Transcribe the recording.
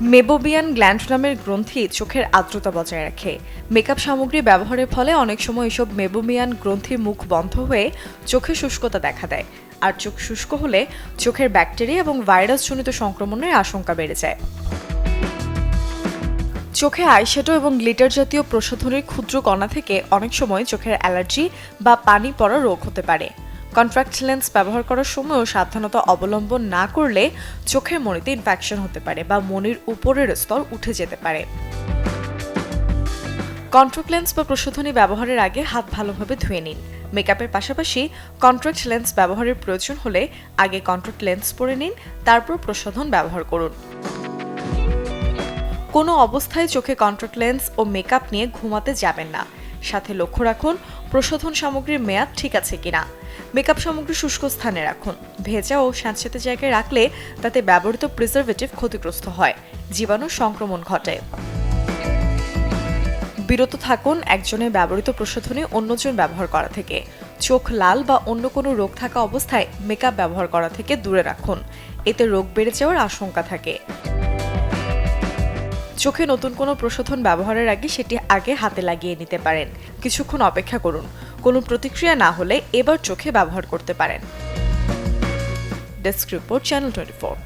মেবোবিয়ান gland নামের গ্রন্থি চোখের আর্দ্রতা বজায় রাখে। মেকআপ সামগ্রী ব্যবহারের ফলে অনেক সময় এসব মেবোবিয়ান গ্রন্থির মুখ বন্ধ হয়ে চোখে শুষ্কতা দেখা দেয়, আর চোখ শুষ্ক হলে চোখের ব্যাকটেরিয়া এবং ভাইরাসজনিত সংক্রমণের আশঙ্কা বেড়ে যায়। চোখে আইশ্যাডো এবং গ্লিটার জাতীয় প্রসাধনীর ক্ষুদ্র কণা থেকে অনেক সময় চোখের অ্যালার্জি বা পানি পড়া রোগ হতে পারে। কন্ট্যাক্ট লেন্স ব্যবহার করার সময়ও সাবধানতা অবলম্বন না করলে চোখের মণিতে ইনফেকশন হতে পারে বা মণির উপরের স্তর উঠে যেতে পারে। কন্ট্যাক্ট লেন্স বা প্রসাধনী ব্যবহারের আগে হাত ভালোভাবে ধুয়ে নিন। মেকআপের পাশাপাশি কন্ট্যাক্ট লেন্স ব্যবহারের প্রয়োজন হলে আগে কন্ট্যাক্ট লেন্স পরে নিন, তারপর প্রসাধন ব্যবহার করুন। কোনো অবস্থায় চোখে কন্ট্যাক্ট লেন্স ও মেকআপ নিয়ে ঘুমাতে যাবেন না। সাথে লক্ষ্য রাখুন প্রসাধন সামগ্রীর মেয়াদ ঠিক আছে কিনা। মেকআপ সামগ্রী শুষ্ক স্থানে রাখুন। ভেজা ও স্যাঁতসেঁতে জায়গায় রাখলে তাতে ব্যবহৃত প্রিজারভেটিভ ক্ষতিগ্রস্ত হয়, জীবাণু সংক্রমণ ঘটে। বিরত থাকুন একজনের ব্যবহৃত প্রসাধনী অন্যজন ব্যবহার করা থেকে। চোখ লাল বা অন্য কোনো রোগ থাকা অবস্থায় মেকআপ ব্যবহার করা থেকে দূরে রাখুন, এতে রোগ বেড়ে যাওয়ার আশঙ্কা থাকে। চোখে নতুন কোনো প্রসাধন ব্যবহারের আগে সেটি আগে হাতে লাগিয়ে নিতে পারেন। কিছুক্ষণ অপেক্ষা করুন, কোনো প্রতিক্রিয়া না হলে এবার চোখে ব্যবহার করতে পারেন। Desk report, channel 24।